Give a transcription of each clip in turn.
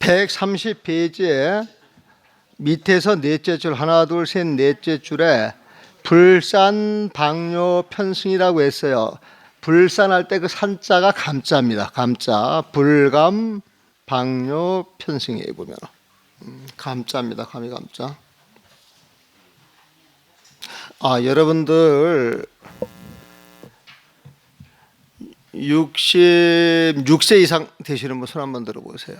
130페이지에 밑에서 넷째 줄 하나 둘 셋 넷째 줄에 불산 방뇨 편승이라고 했어요. 불산할 때 그 산자가 감자입니다. 감자. 불감 방뇨 편승이에요. 보면 감자입니다. 감이 감자. 여러분들 66세 이상 되시는 분 손 한번 들어보세요.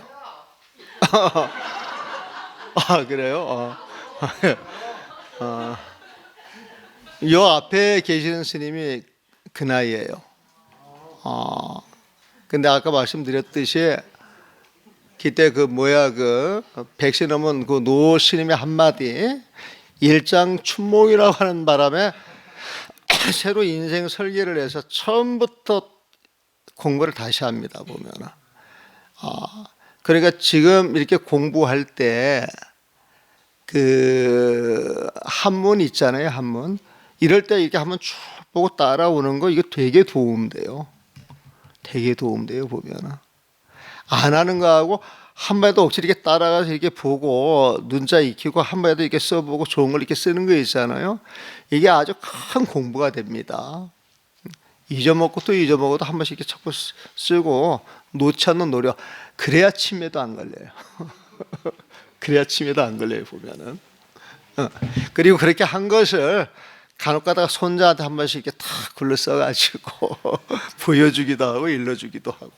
그래요? 요 앞에 계시는 스님이 그 나이예요. 근데 아까 말씀드렸듯이 그때 백세 넘은 그 노 스님의 한마디 일장춘몽이라고 하는 바람에 새로 인생 설계를 해서 처음부터 공부를 다시 합니다. 보면 그러니까 지금 이렇게 공부할 때 그 한문 있잖아요. 한문 이럴 때 이렇게 한번 쭉 보고 따라오는 거 이거 되게 도움돼요. 되게 도움돼요. 보면 안 하는 거하고 한 번에도 억지로 이렇게 따라가서 이렇게 보고 눈자 익히고 한 번에도 이렇게 써보고 좋은 걸 이렇게 쓰는 거 있잖아요. 이게 아주 큰 공부가 됩니다. 잊어먹고 또 잊어먹어도 한 번씩 이렇게 자꾸 쓰고 놓지 않는 노력. 그래야 치매도 안 걸려요. 그래야 치매도 안 걸려요. 보면은. 그리고 그렇게 한 것을 간혹 가다가 손자한테 한 번씩 이렇게 탁 글로 써가지고 보여주기도 하고 일러주기도 하고.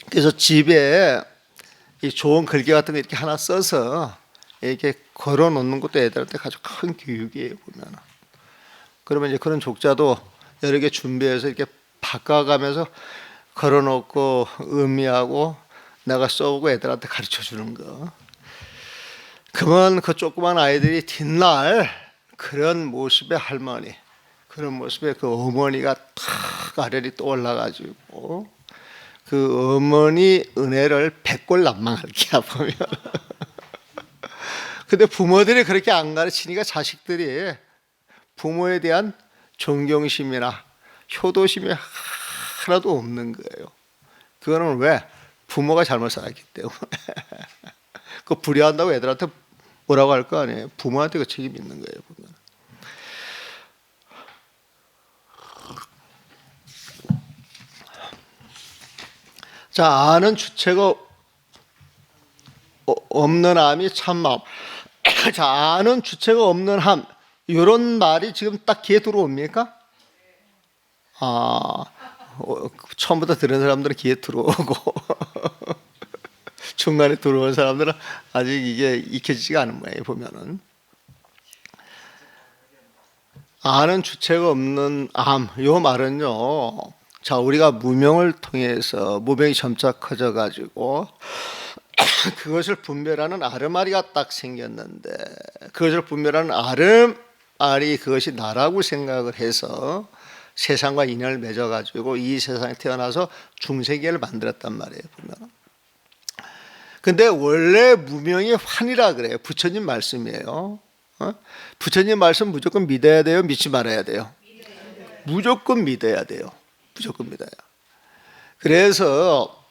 그래서 집에 이 좋은 글귀 같은 거 이렇게 하나 써서 이렇게 걸어 놓는 것도 애들한테 아주 큰 교육이에요. 보면. 그러면 이제 그런 족자도 여러 개 준비해서 이렇게 바꿔가면서 걸어 놓고 의미하고 내가 써오고 애들한테 가르쳐 주는 거. 그러면 그 조그만 아이들이 뒷날 그런 모습의 할머니, 그런 모습의 그 어머니가 탁 아련히 떠올라가지고 그 어머니 은혜를 백골난망할게야 보면. 근데 부모들이 그렇게 안 가르치니까 자식들이 부모에 대한 존경심이나 효도심이 하나도 없는 거예요. 그거는 왜? 부모가 잘못 살았기 때문에. 그 불효한다고 애들한테 뭐라고 할 거 아니에요. 부모한테 그 책임이 있는 거예요. 보면. 자, 아는 주체가 없는 암이 참마음. 자, 아는 주체가 없는 함. 이런 말이 지금 딱 귀에 들어옵니까? 처음부터 들은 사람들은 귀에 들어오고 중간에 들어온 사람들은 아직 이게 익혀지지가 않은 모양이에요. 보면은 아는 주체가 없는 암. 이 말은요. 자, 우리가 무명을 통해서 무명이 점차 커져가지고 그것을 분별하는 아름아리가 딱 생겼는데 그것을 분별하는 아름아리 그것이 나라고 생각을 해서 세상과 인연을 맺어가지고 이 세상에 태어나서 중생계를 만들었단 말이에요. 보면. 근데 원래 무명이 환이라 그래요. 부처님 말씀이에요. 부처님 말씀 무조건 믿어야 돼요? 믿지 말아야 돼요? 무조건 믿어야 돼요. 무조건 믿어요. 그래서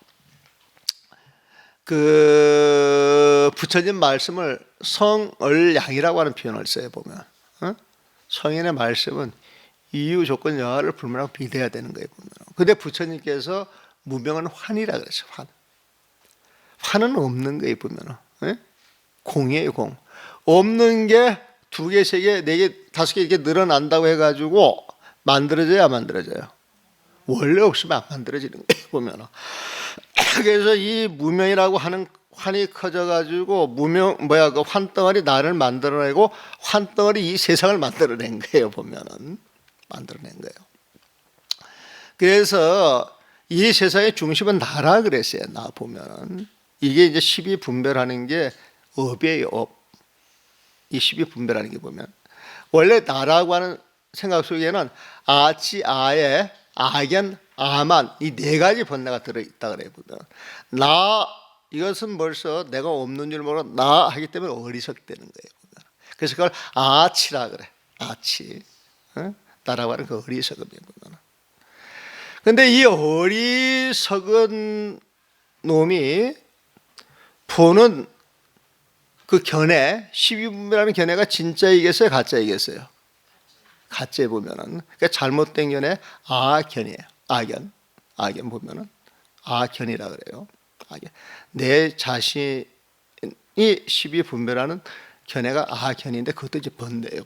그 부처님 말씀을 성얼양이라고 하는 표현을 써요. 보면 성인의 말씀은 이유 조건 여하를 불문하고 믿어야 되는 거예요. 보면. 근데 부처님께서 무명은 환이라 그랬어요. 환은 없는 거예요. 보면 공이에요. 공. 없는 게 두 개, 세 개, 네 개, 다섯 개 이렇게 늘어난다고 해가지고 만들어져야 안 만들어져요. 원래 없으면 안 만들어지는 거예요. 보면. 그래서 이 무명이라고 하는 환이 커져가지고 그 환덩어리 나를 만들어내고 환덩어리 이 세상을 만들어낸 거예요. 보면은 만들어낸 거예요. 그래서 이 세상의 중심은 나라 그랬어요. 나 보면은 이게 이제 십이 분별하는 게 업이에요. 업. 이 십이 분별하는 게 보면 원래 나라고 하는 생각 속에는 아치, 아에, 아견, 아만 이 네 가지 번뇌가 들어있다 그래요. 나 이것은 벌써 내가 없는 줄 모르고 나 하기 때문에 어리석되는 거예요. 그래서 그걸 아치라 그래. 아치. 나라고 하는 그 어리석음이에요. 그런데 이 어리석은 놈이 보는 그 견해, 12분배라는 견해가 진짜이겠어요, 가짜이겠어요? 가짜에 보면은, 그러니까 잘못된 견해 아견이에요. 아견 보면은 아견이라 그래요. 아견. 내 자신이 12분배라는 견해가 아견인데 그것도 이제 번뇌예요.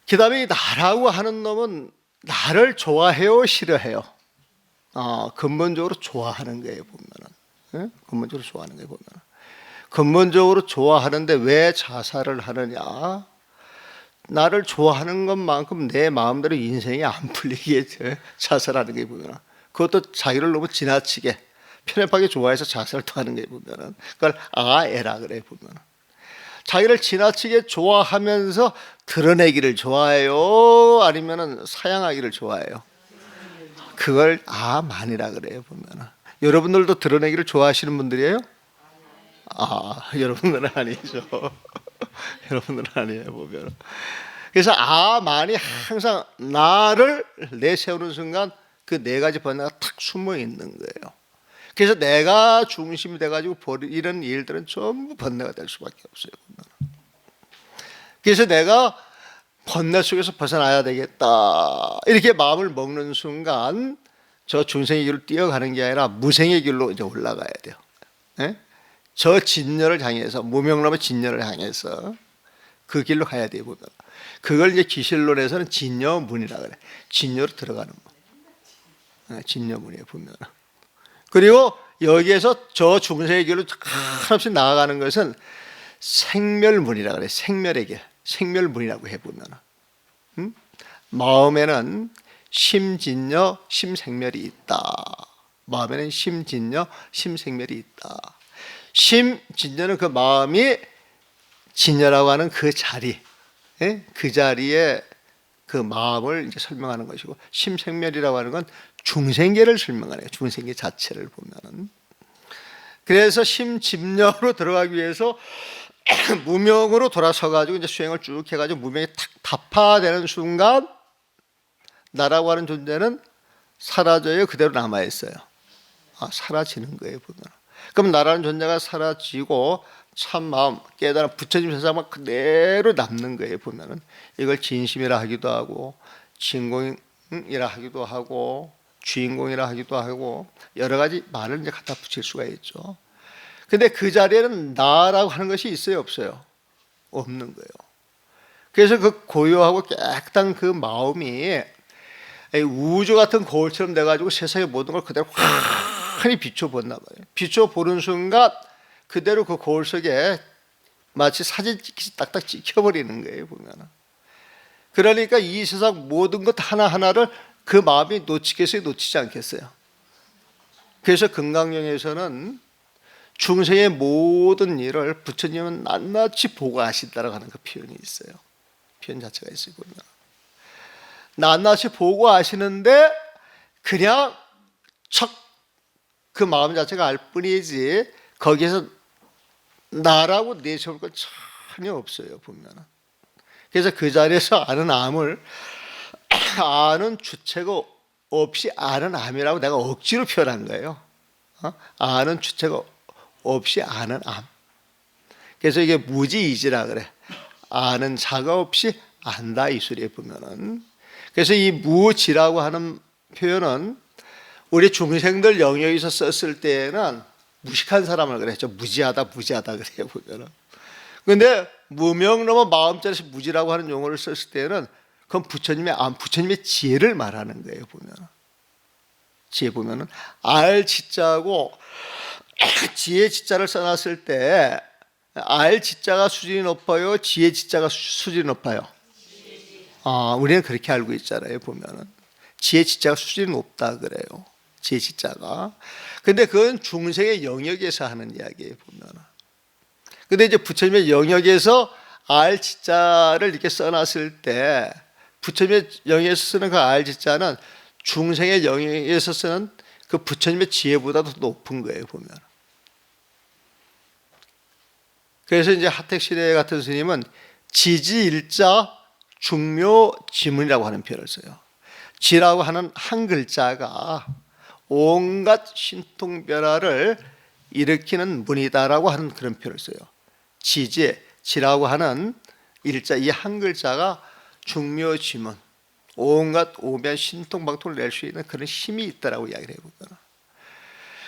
그 다음에 나라고 하는 놈은 나를 좋아해요, 싫어해요? 근본적으로 좋아하는 거예요, 보면은. 네? 근본적으로 좋아하는 거예요, 보면은. 근본적으로 좋아하는데 왜 자살을 하느냐? 나를 좋아하는 것만큼 내 마음대로 인생이 안 풀리게 자살하는 게 보면은. 그것도 자기를 너무 지나치게 편협하게 좋아해서 자살도 하는 게 보면은. 그걸 아에라 그래, 보면은. 자기를 지나치게 좋아하면서 드러내기를 좋아해요? 아니면은 사양하기를 좋아해요? 그걸 아만이라 그래요, 보면은. 여러분들도 드러내기를 좋아하시는 분들이에요? 여러분들은 아니죠. 여러분들은 아니에요, 보면. 그래서 아만이 항상 나를 내세우는 순간 그 네 가지 번뇌가 탁 숨어 있는 거예요. 그래서 내가 중심이 돼가지고 이런 일들은 전부 번뇌가 될 수밖에 없어요. 그래서 내가 번뇌 속에서 벗어나야 되겠다 이렇게 마음을 먹는 순간 저 중생의 길로 뛰어가는 게 아니라 무생의 길로 이제 올라가야 돼요. 네? 저 진녀를 향해서, 무명람의 진녀를 향해서 그 길로 가야 돼요, 보면. 그걸 이제 기실론에서는 진녀문이라 그래. 진녀로 들어가는 문. 진녀문이에요, 보면. 그리고 여기에서 저 중생의 길로 한없이 나아가는 것은 생멸문이라 그래. 생멸의 길. 생멸문이라고 해보면. 마음에는 심진녀, 심생멸이 있다. 마음에는 심진녀, 심생멸이 있다. 심진녀는 그 마음이 진녀라고 하는 그 자리, 그 자리에 그 마음을 이제 설명하는 것이고, 심생멸이라고 하는 건 중생계를 설명하네요. 중생계 자체를 보면은. 그래서 심진녀로 들어가기 위해서 무명으로 돌아서 가지고 이제 수행을 쭉 해가지고 무명이 탁 타파되는 순간 나라고 하는 존재는 사라져요, 그대로 남아 있어요? 사라지는 거예요, 보면. 그럼 나라는 존재가 사라지고 참 마음, 깨달음, 부처님 세상만 그대로 남는 거예요, 보면은. 이걸 진심이라 하기도 하고, 진공이라 하기도 하고, 주인공이라 하기도 하고, 여러 가지 말을 이제 갖다 붙일 수가 있죠. 근데 그 자리에는 나라고 하는 것이 있어요, 없어요? 없는 거예요. 그래서 그 고요하고 깨끗한 그 마음이 우주 같은 거울처럼 돼가지고 세상의 모든 걸 그대로 환히 비춰본단 말이에요. 비춰보는 순간 그대로 그 거울 속에 마치 사진 찍듯이 딱딱 찍혀버리는 거예요, 보면. 그러니까 이 세상 모든 것 하나하나를 그 마음이 놓치겠어요, 놓치지 않겠어요? 그래서 금강경에서는 중생의 모든 일을 부처님은 낱낱이 보고하신다라고 하는 그 표현이 있어요. 표현 자체가 있어요, 보면. 낱낱이 보고하시는데 그냥 척 그 마음 자체가 알 뿐이지 거기에서 나라고 내세울 건 전혀 없어요, 보면. 그래서 그 자리에서 아는 암을 아는 주체가 없이 아는 암이라고 내가 억지로 표현한 거예요. 아는 주체가 없이 아는 암. 그래서 이게 무지이지라 그래. 아는 자가 없이 안다, 이 소리에 보면은. 그래서 이 무지라고 하는 표현은 우리 중생들 영역에서 썼을 때에는 무식한 사람을 그랬죠. 무지하다 그래요, 보면은. 근데 무명놈은 마음자리에서 무지라고 하는 용어를 썼을 때는 그건 부처님의 지혜를 말하는 거예요, 보면. 지혜 보면은 알 지자고 지혜 지자를 써놨을 때 알 지자가 수준이 높아요, 지혜 지자가 수준이 높아요? 우리는 그렇게 알고 있잖아요, 보면은. 지혜 지자가 수준이 높다 그래요. 지혜 지자가. 근데 그건 중생의 영역에서 하는 이야기예요, 보면. 근데 이제 부처님의 영역에서 알 지자를 이렇게 써놨을 때 부처님의 영역에서 쓰는 그 알 지자는 중생의 영역에서 쓰는 그 부처님의 지혜보다도 높은 거예요, 보면. 그래서 이제 하택시대 같은 스님은 지지일자 중묘지문이라고 하는 표현을 써요. 지라고 하는 한 글자가 온갖 신통 변화를 일으키는 문이다라고 하는 그런 표현을 써요. 지라고 하는 일자, 이 한 글자가 중묘지문, 온갖 오변 신통방통을 낼 수 있는 그런 힘이 있다라고 이야기를 해보면,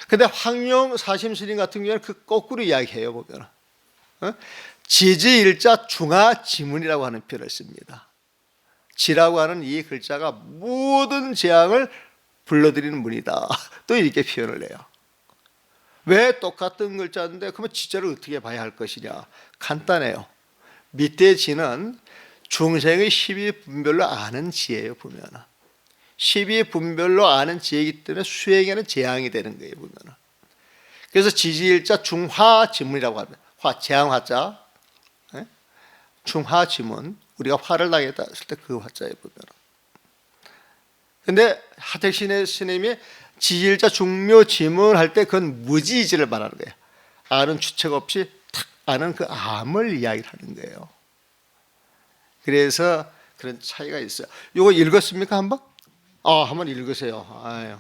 근데 황룡 사심스님 같은 경우는 그 거꾸로 이야기해요. 보면 지지일자 중하지문이라고 하는 표현을 씁니다. 지라고 하는 이 글자가 모든 재앙을 불러들이는 문이다, 또 이렇게 표현을 해요. 왜 똑같은 글자인데 그러면 지자를 어떻게 봐야 할 것이냐? 간단해요. 밑에 지는 중생의 12분별로 아는 지예요. 보면 12분별로 아는 지혜이기 때문에 수행에는 재앙이 되는 거예요. 보면 그래서 지지일자 중화지문이라고 합니다. 재앙화자, 중화지문, 우리가 화를 당했다 했을 때 그 화자에 보면. 근데 하택신의 스님이 지지일자 중묘지문 할 때 그건 무지이지를 말하는 거예요. 아는 주체가 없이 탁 아는 그 암을 이야기를 하는 거예요. 그래서 그런 차이가 있어요. 이거 읽었습니까 한번? 한번 읽으세요. 아유.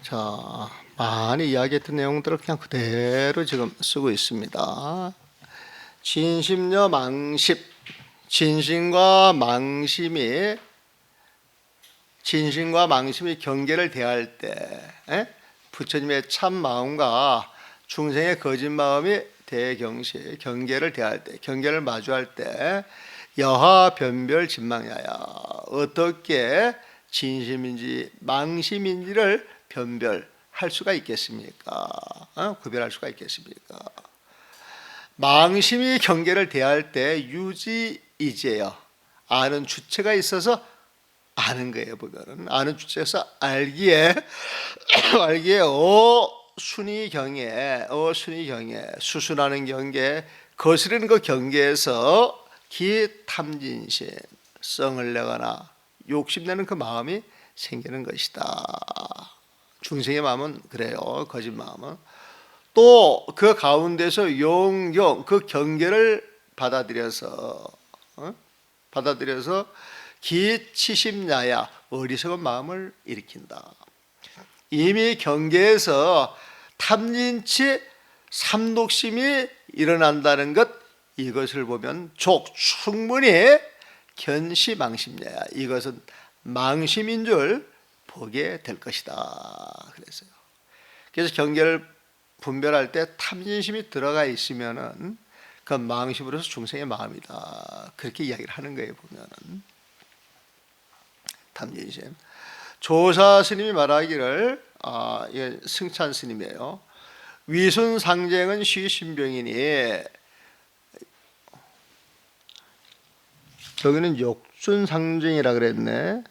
자, 많이 이야기했던 내용들을 그냥 그대로 지금 쓰고 있습니다. 진심녀 망심, 진심과 망심이 경계를 대할 때, 부처님의 참 마음과 중생의 거짓 마음이 대경시, 경계를 대할 때, 경계를 마주할 때 여하 변별 진망야야, 어떻게 진심인지 망심인지를 변별할 수가 있겠습니까? 구별할 수가 있겠습니까? 망심이 경계를 대할 때 유지이제요. 아는 주체가 있어서 아는 거예요. 보면은 아는 주체에서 알기에 순위 경계, 수순하는 경계, 거스르는 그 경계에서 기탐진심, 성을 내거나 욕심내는 그 마음이 생기는 것이다. 중생의 마음은 그래요. 거짓 마음은. 또 그 가운데서 용용 그 경계를 받아들여서 기치심야야, 어리석은 마음을 일으킨다. 이미 경계에서 탐진치 삼독심이 일어난다는 것, 이것을 보면 충분히 견시망심야야, 이것은 망심인 줄 보게 될 것이다. 그랬어요. 그래서 경계를 분별할 때 탐진심이 들어가 있으면은 그 망심으로서 중생의 마음이다, 그렇게 이야기를 하는 거예요. 보면은 탐진심. 조사 스님이 말하기를, 이게 승찬 스님이에요. 위순상쟁은 시신병이니, 여기는 욕순상쟁이라 그랬네.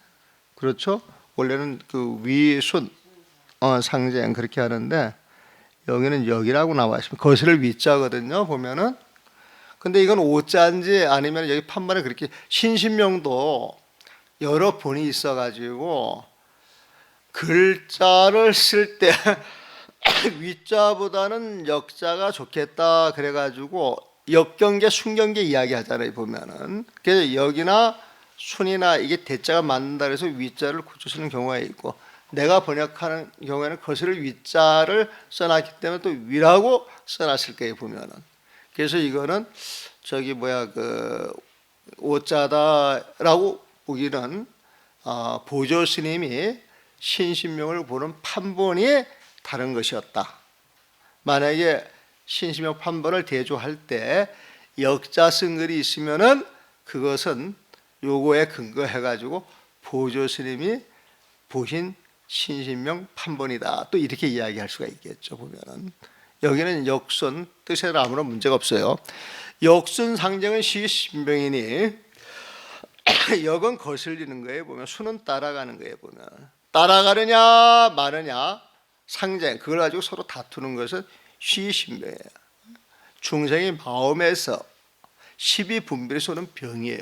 그렇죠? 원래는 그 위순 상쟁 그렇게 하는데 여기는 여기라고 나와 있습니다. 거스를 위자거든요. 보면은. 근데 이건 오자인지 아니면 여기 판말에 그렇게 신신명도 여러 본이 있어가지고 글자를 쓸 때 위자보다는 역자가 좋겠다 그래가지고 역경계 순경계 이야기 하잖아요 보면은. 그래서 역이나 순이나 이게 대자가 맞는다 그래서 위자를 고쳐쓰는 경우가 있고, 내가 번역하는 경우에는 거슬 위자를 써놨기 때문에 또 위라고 써놨을 거예요 보면은. 그래서 이거는 저기 뭐야 그 오자다라고 보기는 보조 스님이 신신명을 보는 판본이 다른 것이었다. 만약에 신신명 판본을 대조할 때 역자 쓴 글이 있으면은 그것은 요거에 근거해 가지고 보조 스님이 보신 신신명 판본이다. 또 이렇게 이야기할 수가 있겠죠 보면은. 여기는 역순 뜻에는 아무런 문제가 없어요. 역순 상정은 시신명이니 역은 거슬리는 거예요 보면, 순은 따라가는 거예요 보면. 따라가느냐 마느냐 상쟁, 그걸 가지고 서로 다투는 것은 시신명이에요. 중생이 마음에서 십이 분별이 쏘는 병이에요.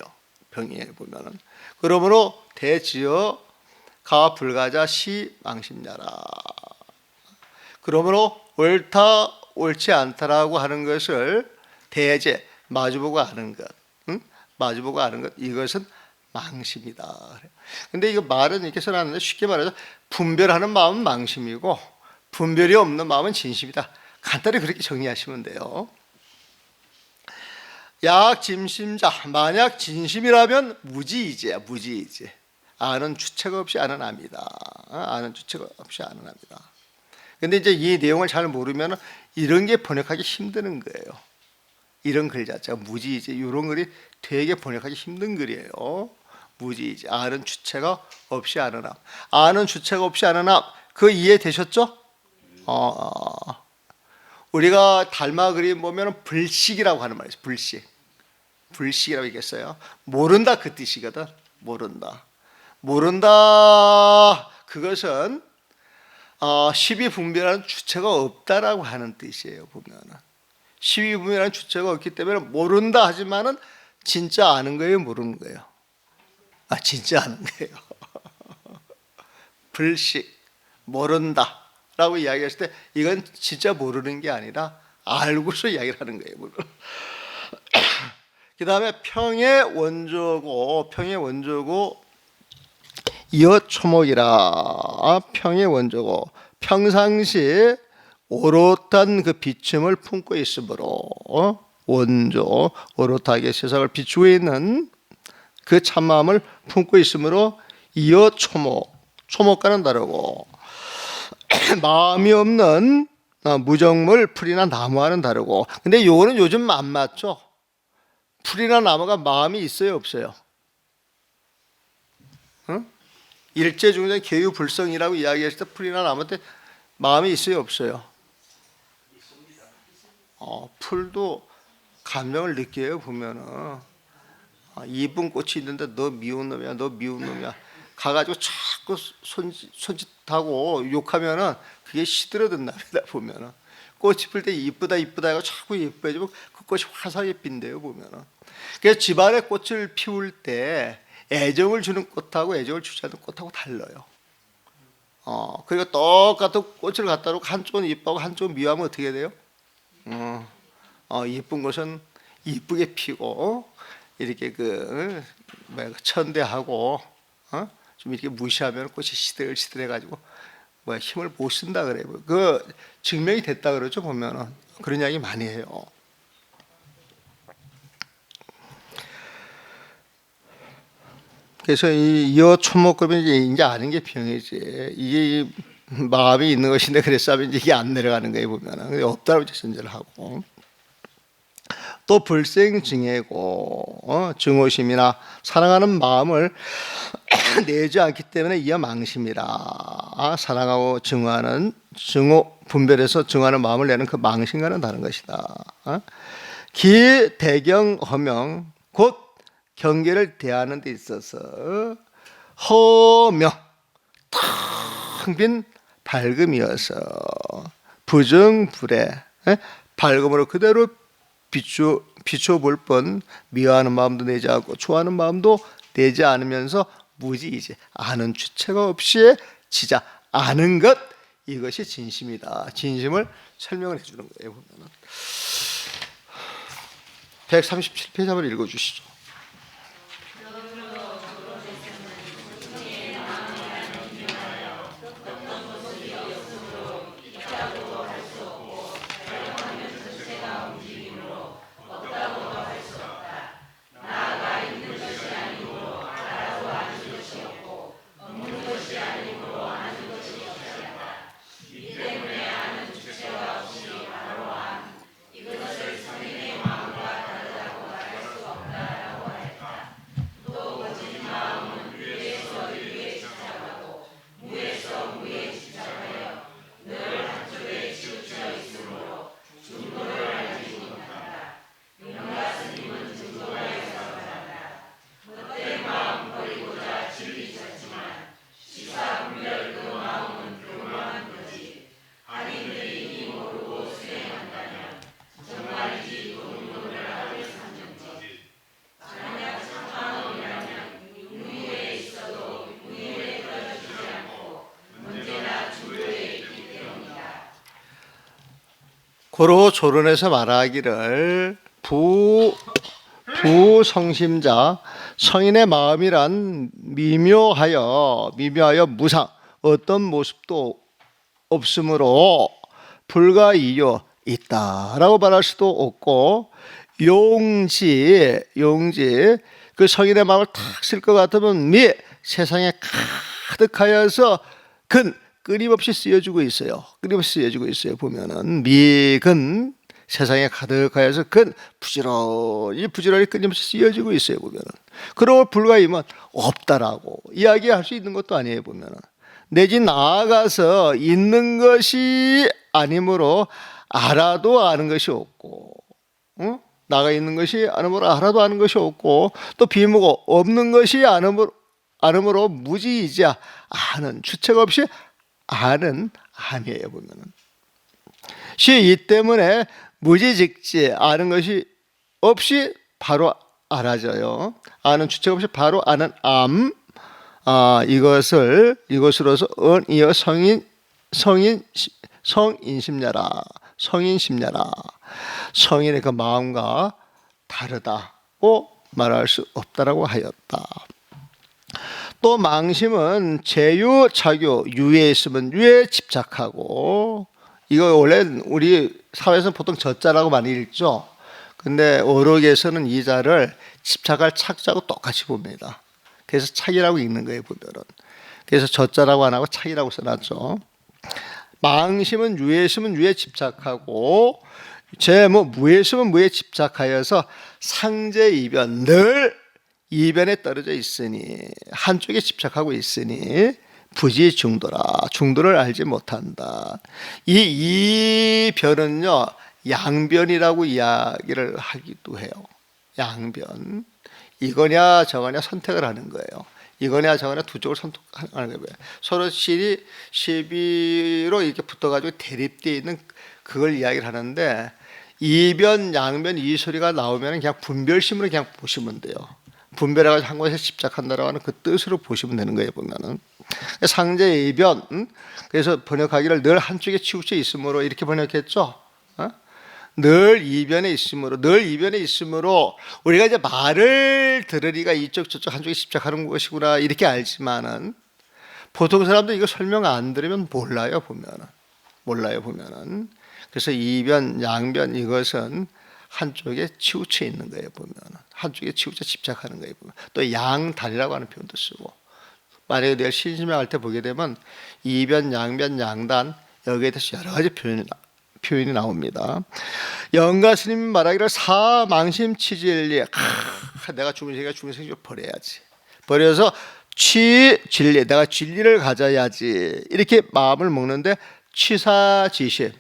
병이에요 보면은. 그러므로 대지어 가 불가자 시 망심냐라. 그러므로 옳다 옳지 않다라고 하는 것을 대제 마주보고 아는 것, 마주보고 아는 것, 이것은 망심이다. 근데 이거 말은 이렇게 써놨는데 쉽게 말해서 분별하는 마음은 망심이고 분별이 없는 마음은 진심이다. 간단히 그렇게 정리하시면 돼요. 약 진심자, 만약 진심이라면 무지이제야. 무지이제. 아는 주체가 없이 아는 압니다. 아는 주체가 없이 아는 압니다. 근데 이제 이 내용을 잘 모르면 이런 게 번역하기 힘드는 거예요. 이런 글 자체가 무지이제, 이런 글이 되게 번역하기 힘든 글이에요. 무지이제, 아는 주체가 없이 아는 압. 아는 주체가 없이 아는 압, 그 이해되셨죠? 우리가 달마 그림 보면 불식이라고 하는 말이죠. 불식. 불식이라고 얘기했어요. 모른다 그 뜻이거든. 모른다. 모른다 그것은 십이분별하는 주체가 없다라고 하는 뜻이에요 보면은. 십이분별하는 주체가 없기 때문에 모른다 하지만은 진짜 아는 거예요 모르는 거예요? 진짜 아는 거예요. 불식, 모른다라고 이야기했을 때 이건 진짜 모르는 게 아니라 알고서 이야기를 하는 거예요. 그 다음에 평의 원조고, 평의 원조고 이어초목이라. 평의 원조고 평상시 오롯한 그 비춤을 품고 있으므로, 원조 오롯하게 세상을 비추고 있는 그 참마음을 품고 있으므로 이어초목, 초목과는 다르고 마음이 없는 무정물 풀이나 나무와는 다르고. 근데 요거는 요즘 안 맞죠? 풀이나 나무가 마음이 있어요 없어요? 응? 일제중생 계유불성이라고 이야기했을 때 풀이나 나무한테 마음이 있어요 없어요? 풀도 감정을 느껴요 보면은. 이쁜 꽃이 있는데 너 미운 놈이야, 너 미운 놈이야 가가지고 자꾸 손짓하고 욕하면은 그게 시들어든답니다 보면은. 꽃이 필 때 이쁘다 이쁘다 하고 자꾸 예뻐해주면 그 꽃이 화사하게 핀대요 보면은. 그래서 집안에 꽃을 피울 때 애정을 주는 꽃하고 애정을 주지 않는 꽃하고 달라요. 그러니까 똑같은 꽃을 갖다 놓고 한쪽은 이뻐하고 한쪽은 미워하면 어떻게 돼요? 예쁜 것은 이쁘게 피고 이렇게 천대하고 좀 이렇게 무시하면 꽃이 시들시들해가지고 힘을 못 쓴다 그래요. 그 증명이 됐다 그러죠 보면은. 그런 이야기 많이 해요. 그래서 이 이어초목급이 이제 아는 게 병이지. 이게 마음이 있는 것인데 그래서 하면 이게 안 내려가는 거예요 보면은. 없다고 전제를 하고. 또 불생증애고, 증오심이나 사랑하는 마음을 내지 않기 때문에 이어 망심이라. 사랑하고 증오하는, 증오 분별해서 증오하는 마음을 내는 그 망심과는 다른 것이다. 기 대경 허명, 곧 경계를 대하는 데 있어서 허명, 텅 빈 밝음이어서 부정불애, 밝음으로 그대로 비춰볼 뿐 미워하는 마음도 내지 않고 좋아하는 마음도 내지 않으면서 무지이제, 아는 주체가 없이 지자 아는 것, 이것이 진심이다. 진심을 설명을 해주는 거예요. 보면은 137페이지 한번 읽어주시죠. 고로 조론에서 말하기를 부성심자 성인의 마음이란 미묘하여 무상 어떤 모습도 없으므로 불가이유 있다라고 말할 수도 없고 용지 그 성인의 마음을 탁 쓸 것 같으면 미 세상에 가득하여서 끊임없이 쓰여주고 있어요. 보면은 미근 세상에 가득하여서 부지런히 끊임없이 쓰여지고 있어요. 보면은 그러고 불가이면 없다라고 이야기할 수 있는 것도 아니에요. 보면은 내지 나아가서 있는 것이 아니므로 알아도 아는 것이 없고, 나가 있는 것이 아니므로 알아도 아는 것이 없고, 또 비무고 없는 것이 아니므로 무지이자 아는 주책 없이 아는 아니에요. 보면은 이 때문에 무지직지 아는 것이 없이 바로 알아져요. 아는 주책 없이 바로 아는 이것으로서 언이어 성인심냐라. 성인의 그 마음과 다르다고 말할 수 없다라고 하였다. 또 망심은 제유, 착유, 유에 있으면 유에 집착하고, 이거 원래 우리 사회에서는 보통 저자라고 많이 읽죠. 근데 어록에서는 이 자를 집착할 착자하고 똑같이 봅니다. 그래서 착이라고 읽는 거예요, 보면은. 그래서 저자라고 안 하고 착이라고 써놨죠. 망심은 유에 있으면 유에 집착하고, 무에 있으면 무에 집착하여서 상제이변, 늘 이변에 떨어져 있으니, 한쪽에 집착하고 있으니 부지중도라. 중도를 알지 못한다. 이 변은요, 양변이라고 이야기를 하기도 해요. 양변. 이거냐 저거냐 선택을 하는 거예요. 이거냐 저거냐 두 쪽을 선택하는 거예요. 서로 시비로 이렇게 붙어가지고 대립되어 있는 그걸 이야기를 하는데, 이변, 양변 이 소리가 나오면 그냥 분별심으로 그냥 보시면 돼요. 분별해가지고 한 곳에 집착한다라고 하는 그 뜻으로 보시면 되는 거예요. 보면은 상제 이변, 그래서 번역하기를 늘 한쪽에 치우쳐 있으므로 이렇게 번역했죠. 늘 이변에 있으므로 우리가 이제 말을 들으리가 이쪽 저쪽 한쪽에 집착하는 것이구나 이렇게 알지만은 보통 사람들 이거 설명 안 들으면 몰라요. 보면은 그래서 이변, 양변 이것은 한쪽에 치우쳐 있는 거예요. 보면은 한쪽에 치우쳐 집착하는 거예요. 보면 또 양단이라고 하는 표현도 쓰고, 만약에 내가 신심할 때 보게 되면 이변, 양변, 양단 여기에 대해서 여러 가지 표현이 나옵니다. 영가 스님이 말하기를 사망심치진리, 내가 죽은 생각 좀 버려야지. 버려서 진리, 내가 진리를 가져야지. 이렇게 마음을 먹는데 취사지심,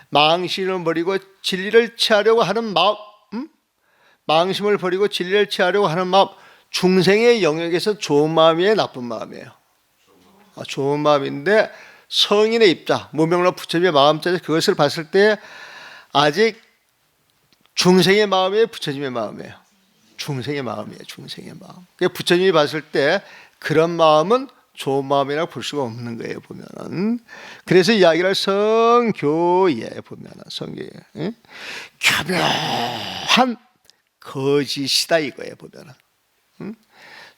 망심을 버리고 진리를 취하려고 하는 마음, 망심을 버리고 진리를 취하려고 하는 마음, 중생의 영역에서 좋은 마음이에요, 나쁜 마음이에요? 좋은 마음인데 성인의 입장, 무명로 부처님의 마음자리 그것을 봤을 때 아직 중생의 마음이에요, 부처님의 마음이에요? 중생의 마음이에요. 그러니까 부처님이 봤을 때 그런 마음은 좋은 마음이라고 볼 수가 없는 거예요, 보면은. 그래서 이야기를 성교에 보면은, 성교에. 교묘한 거짓이다 이거예요, 보면은.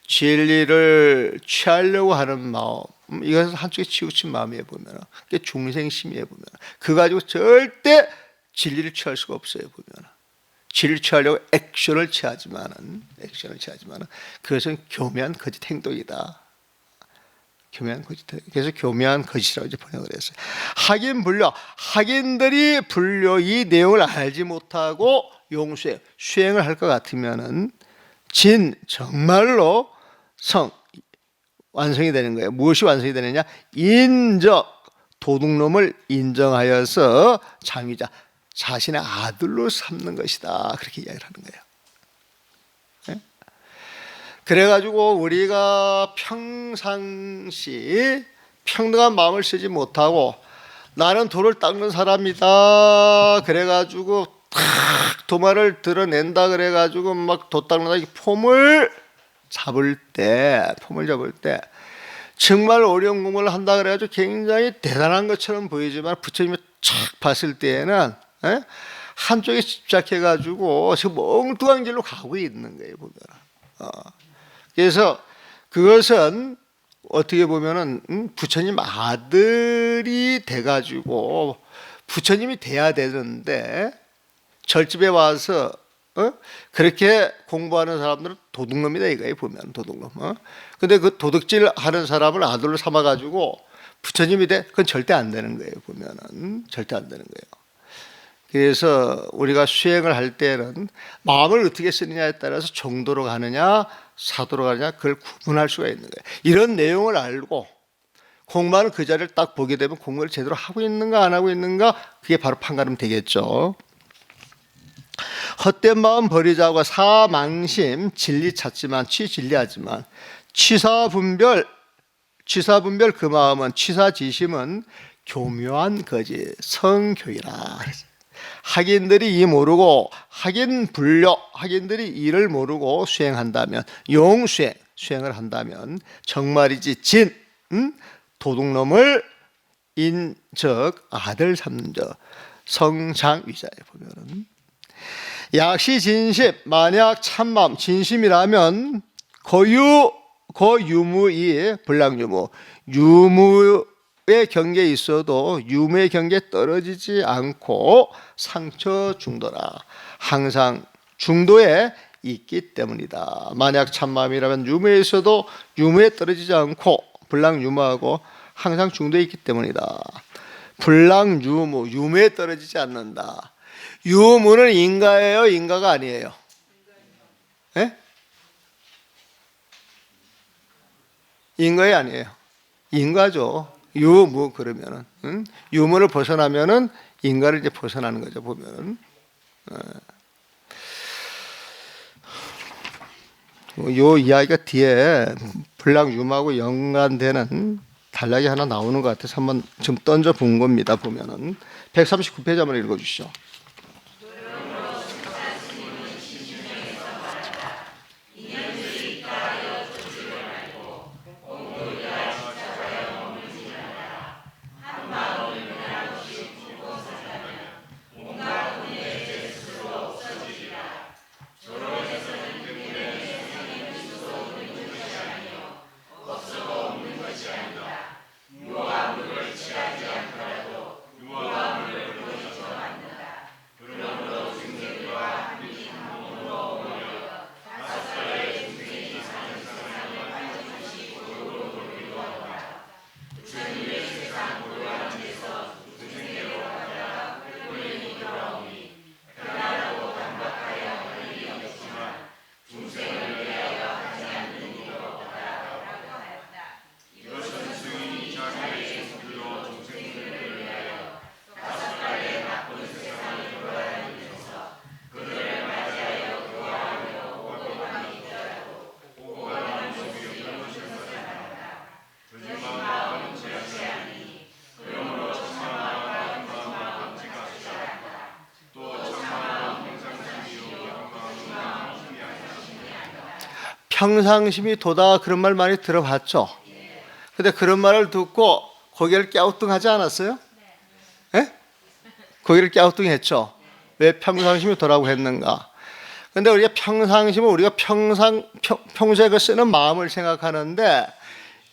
진리를 취하려고 하는 마음, 이것은 한쪽에 치우친 마음이에요, 보면은. 그게 중생심이에요, 보면은. 그거 가지고 절대 진리를 취할 수가 없어요, 보면은. 진리를 취하려고 액션을 취하지만은, 그것은 교묘한 거짓 행동이다. 교묘한 거짓. 그래서 교묘한 거짓이라고 이제 번역을 했어요. 학인 불교, 학인들이 불교 이 내용을 알지 못하고 수행을 할 것 같으면은 정말로 완성이 되는 거예요. 무엇이 완성이 되느냐? 도둑놈을 인정하여서 장위자, 자신의 아들로 삼는 것이다. 그렇게 이야기를 하는 거예요. 네? 그래가지고 우리가 평상시 평등한 마음을 쓰지 못하고 나는 돌을 닦는 사람이다. 그래가지고 탁 도마를 드러낸다. 그래가지고 막 도 닦는다. 폼을 잡을 때 정말 어려운 공부를 한다. 그래가지고 굉장히 대단한 것처럼 보이지만 부처님이 착 봤을 때에는 한쪽에 집착해가지고 지금 엉뚱한 길로 가고 있는 거예요, 보면. 그래서 그것은 어떻게 보면은 부처님 아들이 돼가지고 부처님이 돼야 되는데 절집에 와서 그렇게 공부하는 사람들은 도둑놈이다 이거예요, 보면. 도둑놈. 근데 그 도둑질 하는 사람을 아들로 삼아가지고 부처님이 돼? 그건 절대 안 되는 거예요, 보면은. 절대 안 되는 거예요. 그래서 우리가 수행을 할 때는 마음을 어떻게 쓰느냐에 따라서 정도로 가느냐 사도로 가느냐 그걸 구분할 수가 있는 거예요. 이런 내용을 알고 공부하는 그 자리를 딱 보게 되면 공부를 제대로 하고 있는가 안 하고 있는가 그게 바로 판가름 되겠죠. 헛된 마음 버리자고 사망심 진리 찾지만 진리하지만 취사분별 그 마음은 취사지심은 교묘한 거짓 성교이라. 학인들이 이 모르고 학인들이 이를 모르고 수행한다면 수행을 한다면 정말이지 도둑놈을 인적 아들 삼는 자 성장위자에 보면은 약시 진심 만약 참마음 진심이라면 거유무이 불량유무 유무의 경계에 있어도 유무의 경계에 떨어지지 않고 상처 중도라 항상 중도에 있기 때문이다. 만약 참마음이라면 유무에 있어도 유무에 떨어지지 않고 불량유무하고 항상 중도에 있기 때문이다. 불량유무 유무에 떨어지지 않는다. 유무는 인가예요? 인가가 아니에요? 예? 인가이 아니에요. 인가죠. 유무 그러면은 유무를 벗어나면은 인가를 이제 벗어나는 거죠. 보면은 요 이야기가 뒤에 불량유무하고 연관되는 단락이 하나 나오는 것 같아서 한번 좀 던져 본 겁니다. 보면은 139페이지 한번 읽어주시죠. 평상심이 도다 그런 말 많이 들어봤죠. 근데 그런 말을 듣고 고개를 갸우뚱하지 않았어요? 예? 고개를 갸우뚱했죠. 왜 평상심이 도라고 했는가? 근데 우리가 평상심은 우리가 평소에 그 쓰는 마음을 생각하는데,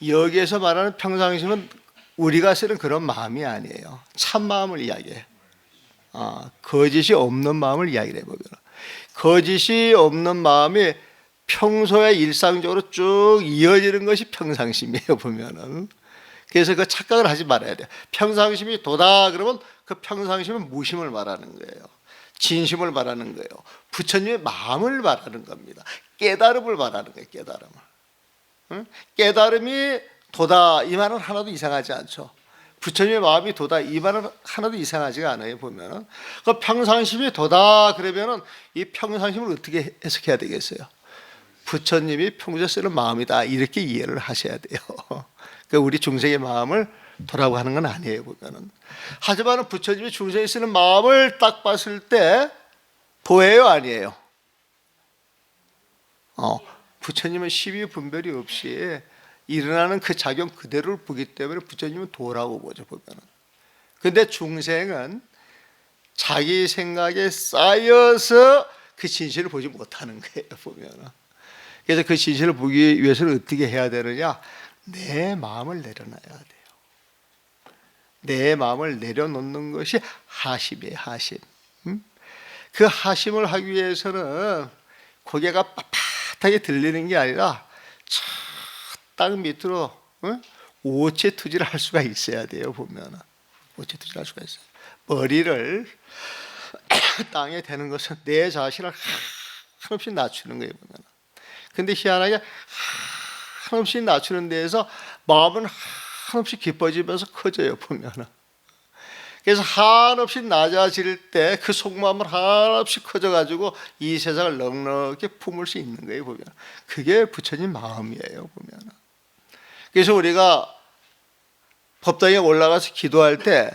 여기에서 말하는 평상심은 우리가 쓰는 그런 마음이 아니에요. 참 마음을 이야기해요. 거짓이 없는 마음을 이야기를 해보면, 거짓이 없는 마음이 평소에 일상적으로 쭉 이어지는 것이 평상심이에요, 보면은. 그래서 그 착각을 하지 말아야 돼요. 평상심이 도다 그러면 그 평상심은 무심을 말하는 거예요. 진심을 말하는 거예요. 부처님의 마음을 말하는 겁니다. 깨달음을 말하는 거예요, 깨달음을. 응? 깨달음이 도다 이 말은 하나도 이상하지 않죠. 부처님의 마음이 도다 이 말은 하나도 이상하지가 않아요, 보면은. 그 평상심이 도다 그러면은 이 평상심을 어떻게 해석해야 되겠어요? 부처님이 평소에 쓰는 마음이다 이렇게 이해를 하셔야 돼요. 그러니까 우리 중생의 마음을 도라고 하는 건 아니에요, 보면은. 하지만 부처님이 중생이 쓰는 마음을 딱 봤을 때 도예요, 아니에요? 부처님은 시비 분별이 없이 일어나는 그 작용 그대로를 보기 때문에 부처님은 도라고 보죠, 보면은. 근데 중생은 자기 생각에 쌓여서 그 진실을 보지 못하는 거예요, 보면은. 그래서 그 진실을 보기 위해서는 어떻게 해야 되느냐? 내 마음을 내려놔야 돼요. 내 마음을 내려놓는 것이 하심이에요, 하심. 그 하심을 하기 위해서는 고개가 빳빳하게 들리는 게 아니라 땅 밑으로 오체투지를 할 수가 있어야 돼요, 보면. 오체투지를 할 수가 있어요. 머리를 땅에 대는 것은 내 자신을 한없이 낮추는 거예요, 보면. 근데 희한하게 한없이 낮추는 데에서 마음은 한없이 깊어지면서 커져요, 보면은. 그래서 한없이 낮아질 때 그 속마음은 한없이 커져가지고 이 세상을 넉넉히 품을 수 있는 거예요, 보면. 그게 부처님 마음이에요, 보면. 그래서 우리가 법당에 올라가서 기도할 때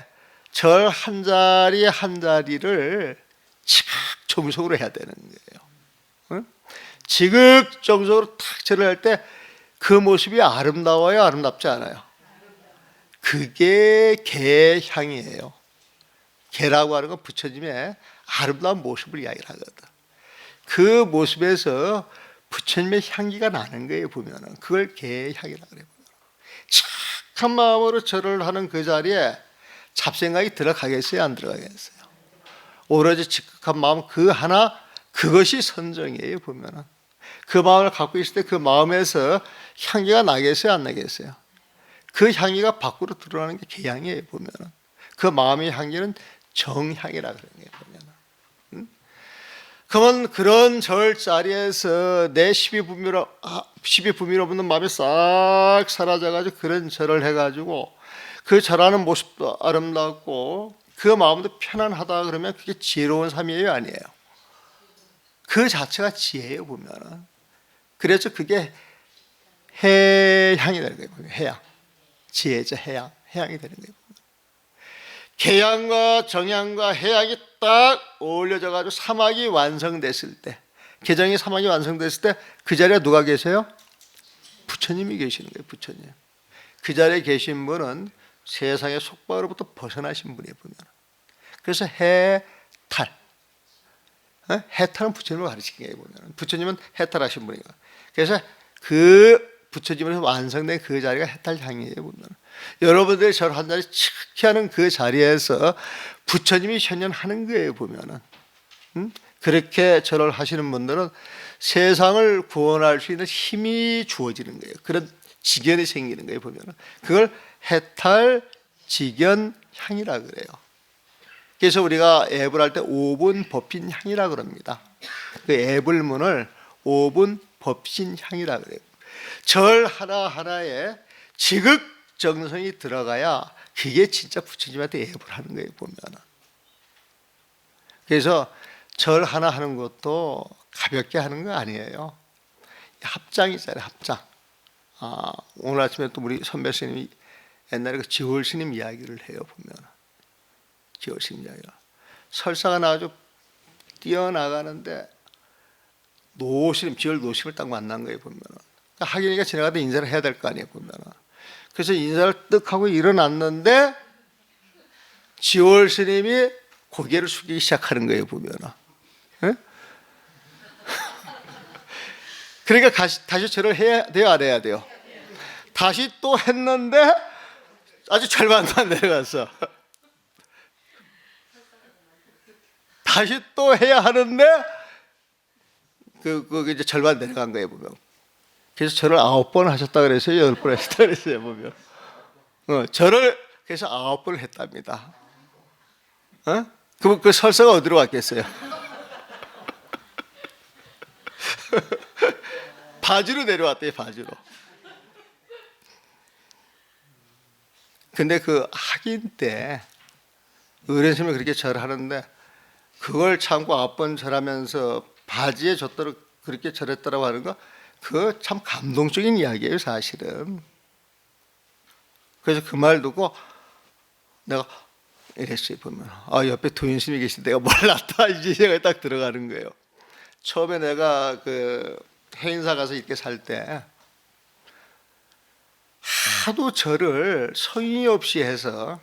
절 한 자리 한 자리를 지극정성으로 해야 되는 거예요. 지극정성으로 탁 절을 할 때 그 모습이 아름다워요, 아름답지 않아요? 그게 개향이에요. 개라고 하는 건 부처님의 아름다운 모습을 이야기를 하거든. 그 모습에서 부처님의 향기가 나는 거예요, 보면은. 그걸 개향이라고 그래요. 착한 마음으로 절을 하는 그 자리에 잡생각이 들어가겠어요, 안 들어가겠어요? 오로지 지극한 마음 그 하나, 그것이 선정이에요, 보면은. 그 마음을 갖고 있을 때 그 마음에서 향기가 나겠어요, 안 나겠어요? 그 향기가 밖으로 드러나는 게 개향이에요, 보면은. 그 마음의 향기는 정향이라 그러는 거예요, 보면은. 그러면 그런 절 자리에서 내 시비 분별 없는 마음이 싹 사라져가지고 그런 절을 해가지고 그 절하는 모습도 아름답고 그 마음도 편안하다 그러면 그게 지혜로운 삶이에요, 아니에요? 그 자체가 지혜예요, 보면은. 그래서 그게 해향이 되는 거예요, 해향. 지혜죠, 해향. 해향이 되는 거예요. 개향과 정향과 해향이 딱 어울려져 가지고 사막이 완성됐을 때, 개정이 사막이 완성됐을 때 그 자리에 누가 계세요? 부처님이 계시는 거예요, 부처님. 그 자리에 계신 분은 세상의 속박으로부터 벗어나신 분이에요, 보면. 그래서 해탈. 해탈은 부처님을 가르치는 거예요, 보면. 부처님은 해탈하신 분이에요. 그래서 그 부처님으로서 완성된 그 자리가 해탈향이에요, 보면. 여러분들이 절 한 자리 칙히 하는 그 자리에서 부처님이 현현하는 거예요, 보면은. 그렇게 절을 하시는 분들은 세상을 구원할 수 있는 힘이 주어지는 거예요. 그런 지견이 생기는 거예요, 보면은. 그걸 해탈 지견 향이라 그래요. 그래서 우리가 앱을 할 때 5분 법신 향이라 그럽니다. 그 앱을문을 5분 법신 향이라 그래요. 절 하나하나에 지극정성이 들어가야 그게 진짜 부처님한테 앱을 하는 거예요, 보면은. 그래서 절 하나 하는 것도 가볍게 하는 거 아니에요. 합장이잖아요, 합장. 오늘 아침에 또 우리 선배 스님이 옛날에 그 지월 스님 이야기를 해요, 보면. 지월 스님 이야기가. 설사가 나가지고 뛰어나가는데 노스님, 지월 노스님을 딱 만난 거예요, 보면. 학연이가 지나가다 인사를 해야 될 거 아니에요, 보면. 그래서 인사를 뜩 하고 일어났는데 지월 스님이 고개를 숙이기 시작하는 거예요, 보면은. 예? 그러니까 다시 절을 해야 돼요, 안 해야 돼요? 다시 또 했는데 아주 절반만 내려갔어. 다시 또 해야 하는데 그 이제 절반 내려간 거예요, 보면. 그래서 절을 9번 하셨다 그랬어요, 10번 하셨다 그랬어요, 보면. 절을 그래서 9번을 했답니다. 그 설사가 어디로 갔겠어요? 바지로 내려왔대요, 바지로. 근데 그 학인 때 의뢰스님이 그렇게 절하는데 그걸 참고 9번 절하면서 바지에 젖도록 그렇게 절했다라고 하는 거, 그거 참 감동적인 이야기예요, 사실은. 그래서 그 말 듣고 내가 이랬어요, 보면. 옆에 도인스님이 계신데 내가 몰랐다, 이제 생각이 딱 들어가는 거예요. 처음에 내가 그 해인사 가서 이렇게 살 때 하도 절을 성의 없이 해서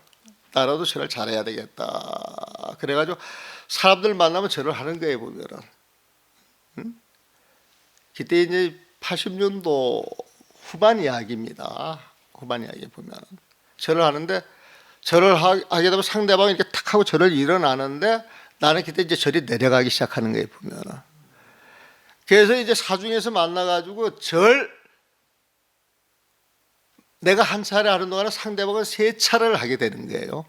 나라도 절을 잘해야 되겠다. 그래가지고 사람들 만나면 절을 하는 거예요, 보면은. 그때 이제 80년도 후반 이야기입니다. 후반 이야기 보면은 절을 하는데, 절을 하게 되면 상대방이 이렇게 탁 하고 절을 일어나는데 나는 그때 이제 절이 내려가기 시작하는 거예요, 보면은. 그래서 이제 사중에서 만나가지고 내가 한 차례 하는 동안에 상대방은 3차례를 하게 되는 거예요.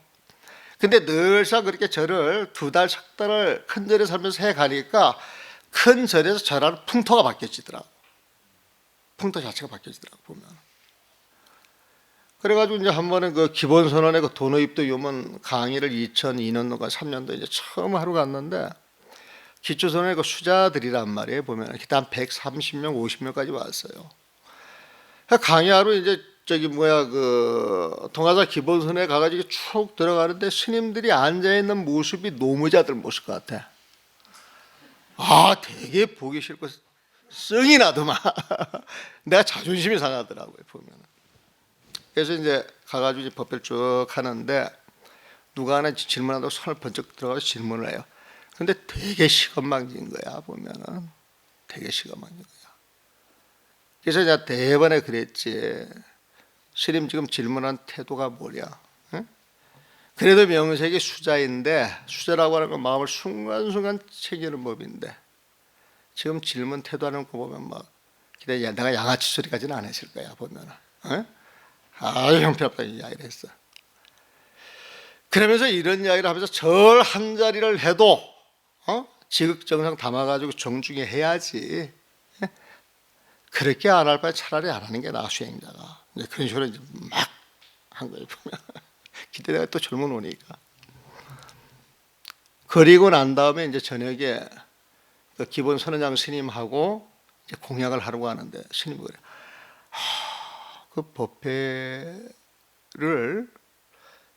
근데 늘상 그렇게 절을 2달, 3달을 큰 절에 살면서 해 가니까 큰 절에서 절하는 풍토가 바뀌어지더라고. 풍토 자체가 바뀌어지더라고, 보면. 그래가지고 이제 한 번은 그 기본선언의 그 도노입도 요문 강의를 2002년도가 3년도 이제 처음 하러 갔는데, 기초선언의 그 수자들이란 말이에요, 보면. 그때 한 130명, 50명까지 왔어요. 강의하러 이제 그 동화사 기본선에 가가지고 쭉 들어가는데 스님들이 앉아있는 모습이 노무자들 모습 같아. 되게 보기 싫고 성이 나더만. 내가 자존심이 상하더라고요, 보면. 그래서 이제 가가지고 이제 법회를 쭉 하는데 누가 하나 질문한다고 손을 번쩍 들어가서 질문을 해요. 근데 되게 시건방진 거야, 보면은. 되게 시건방진 거야. 그래서 내가 대번에 그랬지. 스님 지금 질문한 태도가 뭐냐? 응? 그래도 명색이 수자인데, 수자라고 하는 건 마음을 순간순간 챙기는 법인데, 지금 질문 태도하는 거 보면 막 내가 양아치 소리까지는 안 했을 거야, 보면은. 응? 형편없다 이야기를 했어. 그러면서 이런 이야기를 하면서 절 한 자리를 해도 지극정성 담아가지고 정중히 해야지. 그렇게 안 할 바에 차라리 안 하는 게 나아, 수행자가. 이제 그런 식으로 이제 막 한 거예요, 보면. 기대가 또 젊은 오니까. 그리고 난 다음에 이제 저녁에 그 기본 선언장 스님하고 이제 공약을 하려고 하는데 스님이 그래. 그 법회를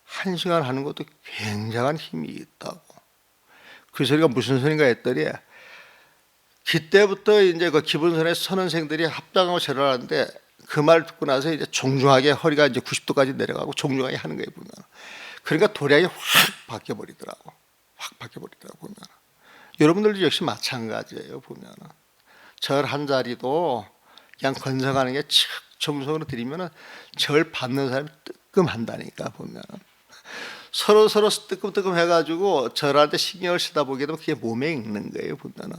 1시간 하는 것도 굉장한 힘이 있다고. 그 소리가 무슨 소리인가 했더니, 그때부터 이제 그 기본선의 선원생들이 합장하고 절을 하는데 그 말 듣고 나서 이제 정중하게 허리가 이제 90도까지 내려가고 정중하게 하는 거예요, 보면. 그러니까 도량이 확 바뀌어버리더라고. 확 바뀌어버리더라고, 보면. 여러분들도 역시 마찬가지예요, 보면. 절 한 자리도 그냥 건성하는 게 정성으로 드리면은 절 받는 사람이 뜨끔한다니까, 보면. 서로 뜨끔뜨끔 해가지고 절한테 신경을 쓰다 보게 되면 그게 몸에 익는 거예요, 보면은.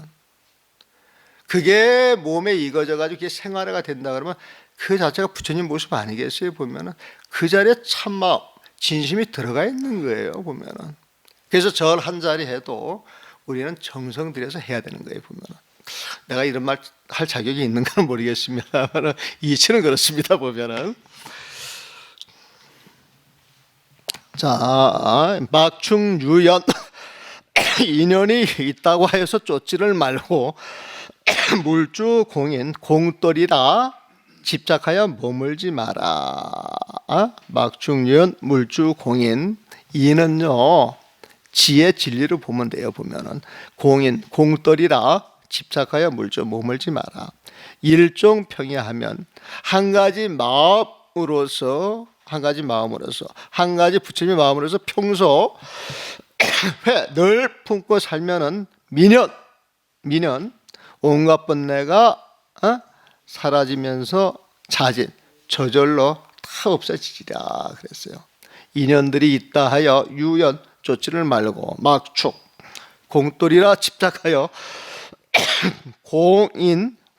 그게 몸에 익어져가지고 그게 생활화가 된다 그러면 그 자체가 부처님 모습 아니겠어요, 보면은. 그 자리에 참마음, 진심이 들어가 있는 거예요, 보면은. 그래서 절 한 자리 해도 우리는 정성 들여서 해야 되는 거예요, 보면은. 내가 이런 말 할 자격이 있는가는 모르겠습니다만 이치는 그렇습니다, 보면은. 자, 막충유연 인연이 있다고 하여서 쫓지를 말고 물주공인 공떨이라 집착하여 머물지 마라. 막충유연 물주공인, 이는요 지혜 진리를 보면 돼요, 보면은. 공인 공떨이라 집착하여 머물지 마라. 일종평이하면 한 가지 마업 마음으로서 한 가지 마음으로서 한 가지 부처님의 마음으로서 평소 늘 품고 살면은 미년 온갖 번뇌가 사라지면서 자진 저절로 다 없어지리라 그랬어요. 인연들이 있다 하여 유연 쫓지를 말고 막축 공돌이라 집착하여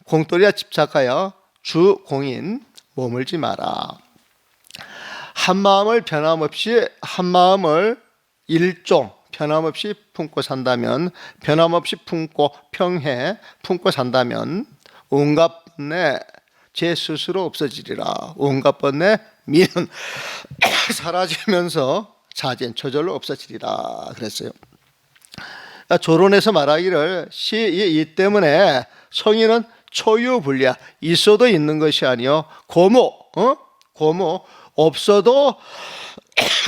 공돌이라 집착하여 주공인 머물지 마라. 한 마음을 변함없이 한 마음을 일종 변함없이 품고 산다면 변함없이 품고 평해 품고 산다면 온갖 번뇌 제 스스로 없어지리라. 온갖 번뇌 미는 사라지면서 자진 저절로 없어지리라 그랬어요. 조론에서 말하기를 이 때문에 성인은 초유불리야. 있어도 있는 것이 아니요 고무 없어도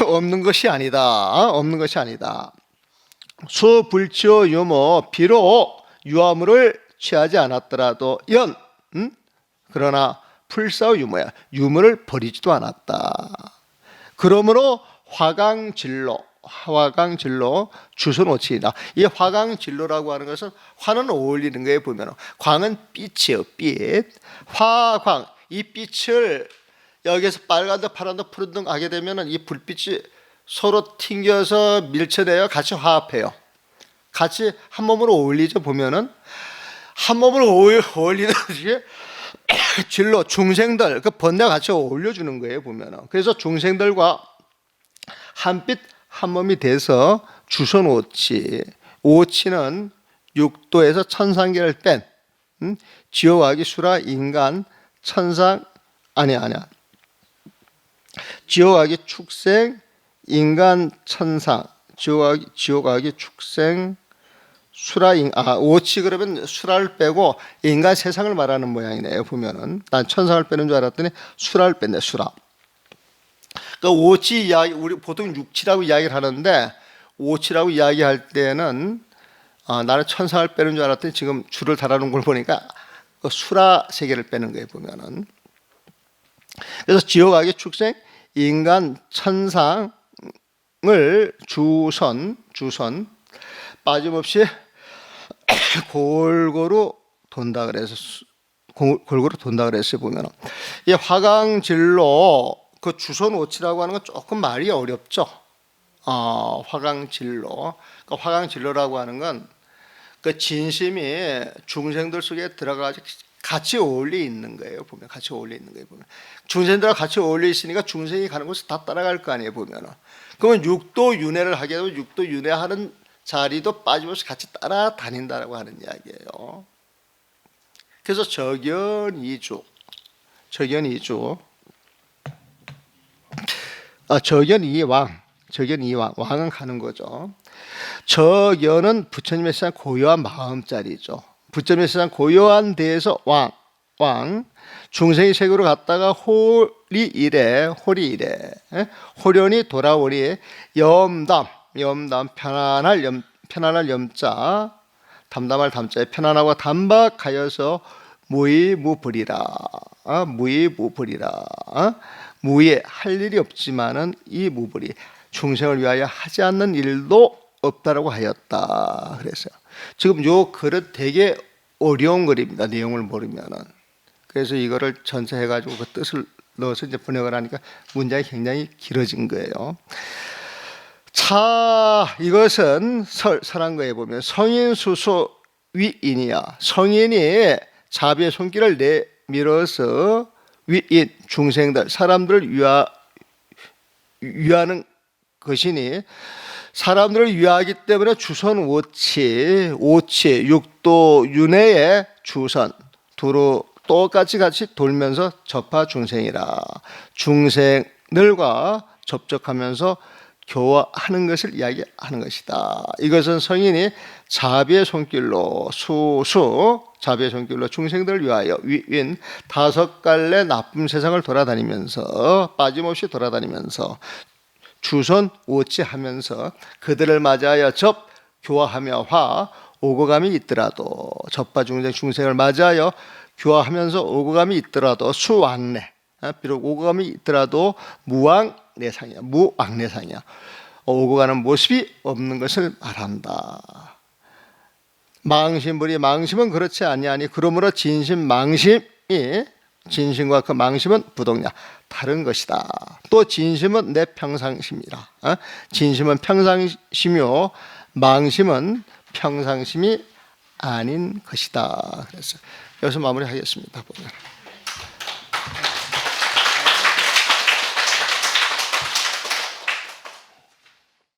없는 것이 아니다. 없는 것이 아니다. 수불치오 유모 비록 유아물을 취하지 않았더라도 그러나 풀사오 유모야. 유물을 버리지도 않았다. 그러므로 화강진로 주선오치이다. 이 화강진로라고 하는 것은 화는 어울리는 거에 보면 광은 빛이에요. 빛. 화광 이 빛을 여기서 빨간색 파란색 푸른색 하게 되면 이 불빛이 서로 튕겨서 밀쳐내요. 같이 화합해요. 같이 한 몸으로 어울리죠. 보면은 한 몸으로 어울리는 진로 중생들 그 번뇌가 같이 어울려주는 거예요. 보면은 그래서 중생들과 한빛 한 몸이 돼서 주선오치 오치는 육도에서 천상계를 뺀 지옥아기 수라 인간 천상 아니야 지옥아기 축생 인간 천상 지옥아기 축생 수라 오치 그러면 수라를 빼고 인간 세상을 말하는 모양이네요. 보면은 난 천상을 빼는 줄 알았더니 수라를 뺐네. 수라. 그 오치 이야기 우리 보통 육치라고 이야기를 하는데 오치라고 이야기할 때는 나는 천상을 빼는 줄 알았더니 지금 줄을 달아놓은 걸 보니까 그 수라 세계를 빼는 거예요. 보면은 그래서 지옥아기 축생 인간 천상을 주선 빠짐없이 골고루 돈다 그래서 보면은 이 화강진로 그 주선오치라고 하는 건 조금 말이 어렵죠. 화강진로. 그 화강진로라고 하는 건 그 진심이 중생들 속에 들어가서 같이 어울려 있는 거예요. 보면 같이 어울려 있는 거예요. 보면 중생들과 같이 어울려 있으니까 중생이 가는 곳을 다 따라갈 거 아니에요. 보면은 그러면 육도윤회를 하게 되면 육도윤회하는 자리도 빠짐없이 같이 따라다닌다라고 하는 이야기예요. 그래서 적연이주 적연이왕 왕은 가는 거죠. 적연은 부처님의 세상 고요한 마음자리죠. 부처님의 세상 고요한 데에서 왕 중생의 세계로 갔다가 홀이 이래 호련이 돌아오니 염담 편안할 염자 담담할 담자에 편안하고 담박하여서 무의무불이라 무의 할 일이 없지만은 이 무불이 중생을 위하여 하지 않는 일도 없다라고 하였다 그랬어요. 지금 요 글은 되게 어려운 글입니다. 내용을 모르면은. 그래서 이거를 전체해가지고 그 뜻을 넣어서 이제 번역을 하니까 문장이 굉장히 길어진 거예요. 차 이것은 설한 거에 보면 성인수소 위인이야. 성인이 자비의 손길을 내밀어서 위인 중생들 사람들을 위하는 것이니 사람들을 위하기 때문에 주선 오치 육도 윤회의 주선 두루 똑같이 같이 돌면서 접하 중생이라. 중생들과 접촉하면서 교화하는 것을 이야기하는 것이다. 이것은 성인이 자비의 손길로 자비의 손길로 중생들을 위하여 위인 5갈래 나쁜 세상을 돌아다니면서 빠짐없이 돌아다니면서 주선 오치하면서 그들을 맞이하여 교화하며 오고 감이 있더라도 접하 중생을 맞이하여 교화하면서 오고 감이 있더라도 수왕래 비록 오고 감이 있더라도 무왕래상이야. 무왕래상이야. 오고 가는 모습이 없는 것을 말한다. 망심부리 망심은 그렇지 아니하니 그러므로 진심망심이 진심과 그 망심은 부동냐 다른 것이다. 또 진심은 내 평상심이라. 진심은 평상심이요 망심은 평상심이 아닌 것이다. 그래서 여기서 마무리하겠습니다. 보면.